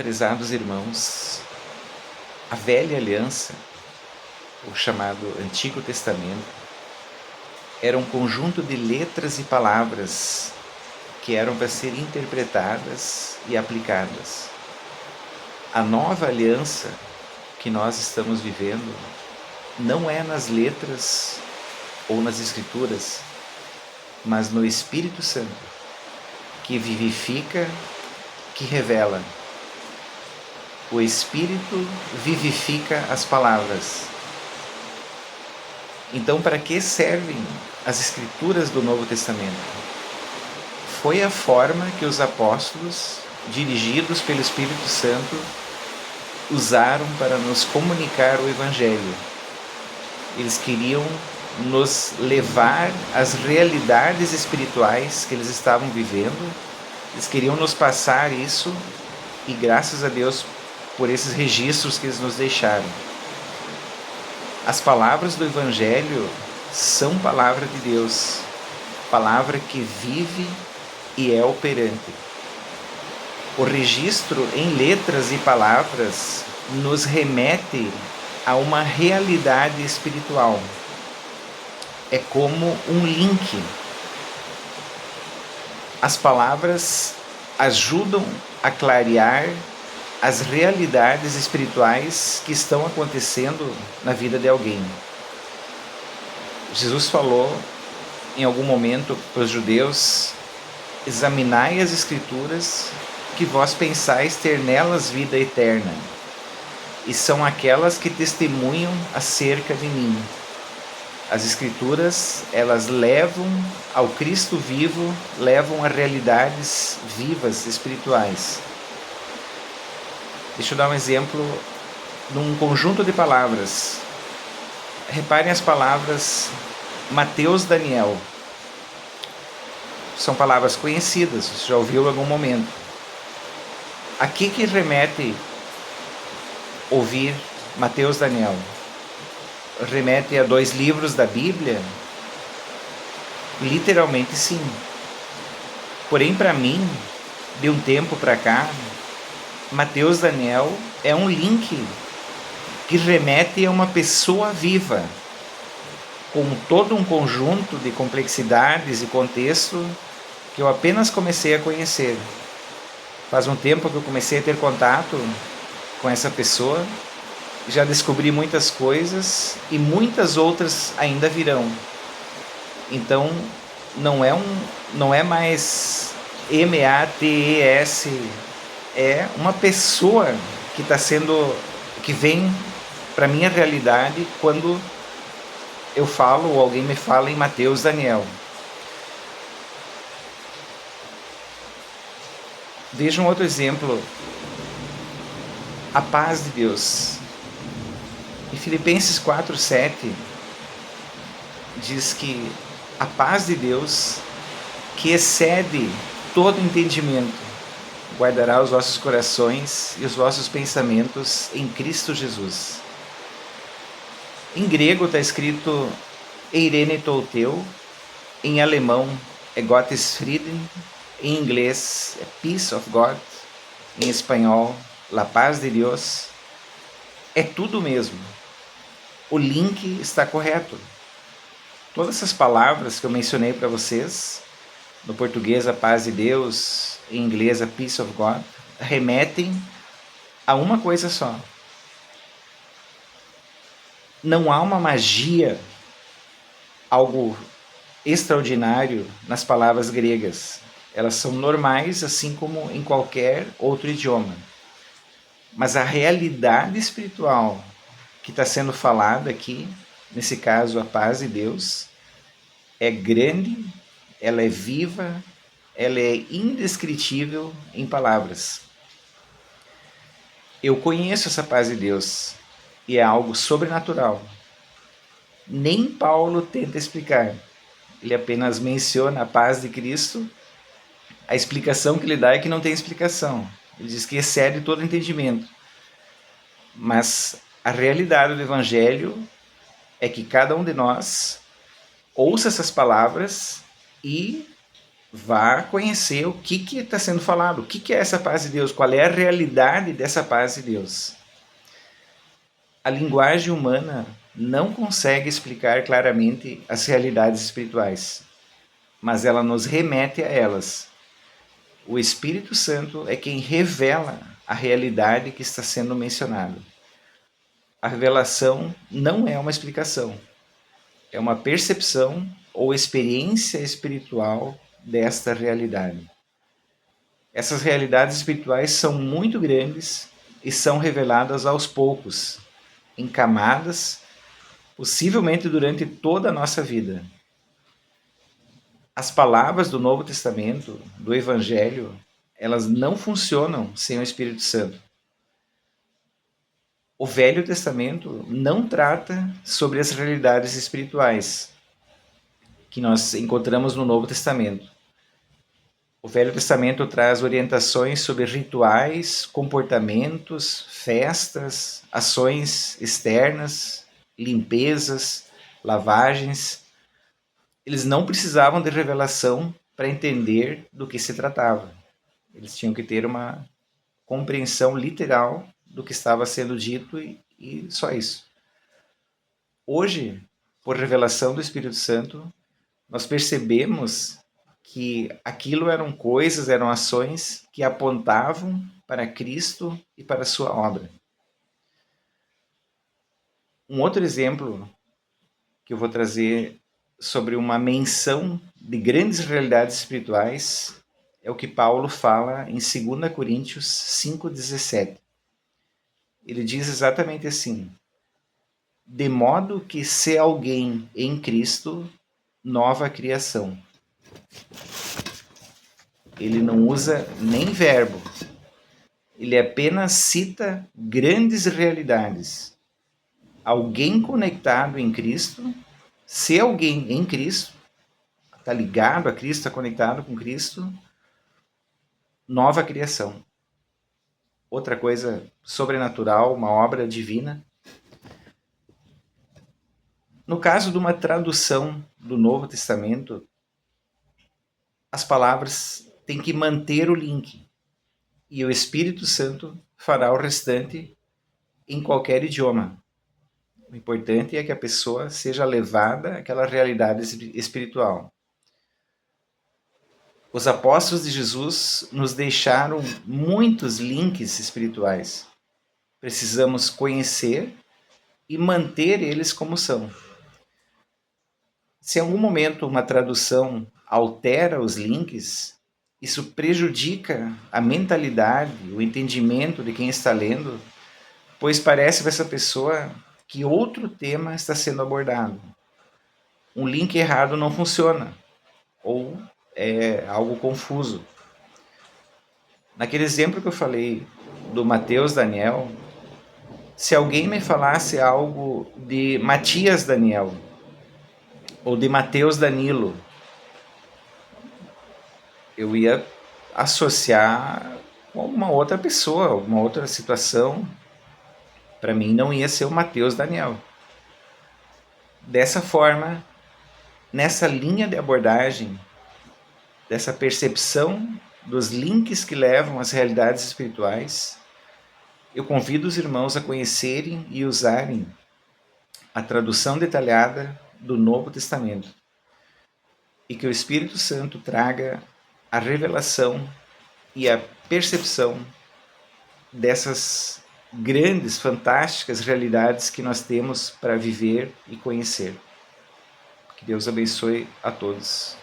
Prezados irmãos, a Velha Aliança, o chamado Antigo Testamento, era um conjunto de letras e palavras que eram para ser interpretadas e aplicadas. A nova aliança que nós estamos vivendo não é nas letras ou nas escrituras, mas no Espírito Santo, que vivifica, que revela. O Espírito vivifica as palavras. Então, para que servem as Escrituras do Novo Testamento? Foi a forma que os apóstolos, dirigidos pelo Espírito Santo, usaram para nos comunicar o Evangelho. Eles queriam nos levar às realidades espirituais que eles estavam vivendo. Eles queriam nos passar isso e, graças a Deus, por esses registros que eles nos deixaram. As palavras do Evangelho são palavra de Deus, palavra que vive e é operante. O registro em letras e palavras nos remete a uma realidade espiritual. É como um link. As palavras ajudam a clarear as realidades espirituais que estão acontecendo na vida de alguém. Jesus falou em algum momento para os judeus: examinai as Escrituras, que vós pensais ter nelas vida eterna, e são aquelas que testemunham acerca de mim. As Escrituras, elas levam ao Cristo vivo, levam a realidades vivas espirituais. Deixa eu dar um exemplo num conjunto de palavras. Reparem as palavras Mateus, Daniel. São palavras conhecidas, você já ouviu em algum momento. A que remete ouvir Mateus, Daniel? Remete a 2 livros da Bíblia? Literalmente sim. Porém, para mim, de um tempo para cá, Mateus, Daniel é um link que remete a uma pessoa viva, com todo um conjunto de complexidades e contexto que eu apenas comecei a conhecer. Faz um tempo que eu comecei a ter contato com essa pessoa, já descobri muitas coisas e muitas outras ainda virão. Então, não é mais M-A-T-E-S, é uma pessoa que vem para a minha realidade quando eu falo ou alguém me fala em Mateus, Daniel. Veja um outro exemplo. A paz de Deus. Em Filipenses 4:7 diz que a paz de Deus, que excede todo entendimento, guardará os vossos corações e os vossos pensamentos em Cristo Jesus. Em grego está escrito Eirene Touteu, em alemão é Gottes Frieden, em inglês é Peace of God, em espanhol La Paz de Deus. É tudo mesmo. O link está correto. Todas essas palavras que eu mencionei para vocês, no português a paz de Deus, em inglês a Peace of God, remetem a uma coisa só. Não há uma magia, algo extraordinário nas palavras gregas. Elas são normais, assim como em qualquer outro idioma. Mas a realidade espiritual que está sendo falada aqui, nesse caso a paz de Deus, é grande, ela é viva, ela é indescritível em palavras. Eu conheço essa paz de Deus e é algo sobrenatural. Nem Paulo tenta explicar. Ele apenas menciona a paz de Cristo. A explicação que ele dá é que não tem explicação. Ele diz que excede todo entendimento. Mas a realidade do Evangelho é que cada um de nós ouça essas palavras e vá conhecer o que está sendo falado, o que é essa paz de Deus, qual é a realidade dessa paz de Deus. A linguagem humana não consegue explicar claramente as realidades espirituais, mas ela nos remete a elas. O Espírito Santo é quem revela a realidade que está sendo mencionada. A revelação não é uma explicação, é uma percepção ou experiência espiritual desta realidade. Essas realidades espirituais são muito grandes e são reveladas aos poucos, em camadas, possivelmente durante toda a nossa vida. As palavras do Novo Testamento, do Evangelho, elas não funcionam sem o Espírito Santo. O Velho Testamento não trata sobre as realidades espirituais que nós encontramos no Novo Testamento. O Velho Testamento traz orientações sobre rituais, comportamentos, festas, ações externas, limpezas, lavagens. Eles não precisavam de revelação para entender do que se tratava. Eles tinham que ter uma compreensão literal do que estava sendo dito e só isso. Hoje, por revelação do Espírito Santo, nós percebemos que aquilo eram coisas, eram ações que apontavam para Cristo e para a sua obra. Um outro exemplo que eu vou trazer sobre uma menção de grandes realidades espirituais é o que Paulo fala em 2 Coríntios 5,17. Ele diz exatamente assim: de modo que se alguém em Cristo, nova criação. Ele não usa nem verbo, ele apenas cita grandes realidades. Alguém conectado em Cristo, se alguém em Cristo, está ligado a Cristo, está conectado com Cristo, nova criação. Outra coisa sobrenatural, uma obra divina. No caso de uma tradução do Novo Testamento, as palavras têm que manter o link e o Espírito Santo fará o restante em qualquer idioma. O importante é que a pessoa seja levada àquela realidade espiritual. Os apóstolos de Jesus nos deixaram muitos links espirituais. Precisamos conhecer e manter eles como são. Se em algum momento uma tradução altera os links, isso prejudica a mentalidade, o entendimento de quem está lendo, pois parece para essa pessoa que outro tema está sendo abordado. Um link errado não funciona, ou é algo confuso. Naquele exemplo que eu falei do Mateus Daniel, se alguém me falasse algo de Matias Daniel, ou de Mateus Danilo, eu ia associar com alguma outra pessoa, alguma outra situação. Para mim não ia ser o Mateus Daniel. Dessa forma, nessa linha de abordagem, dessa percepção dos links que levam às realidades espirituais, eu convido os irmãos a conhecerem e usarem a tradução detalhada do Novo Testamento e que o Espírito Santo traga a revelação e a percepção dessas grandes, fantásticas realidades que nós temos para viver e conhecer. Que Deus abençoe a todos.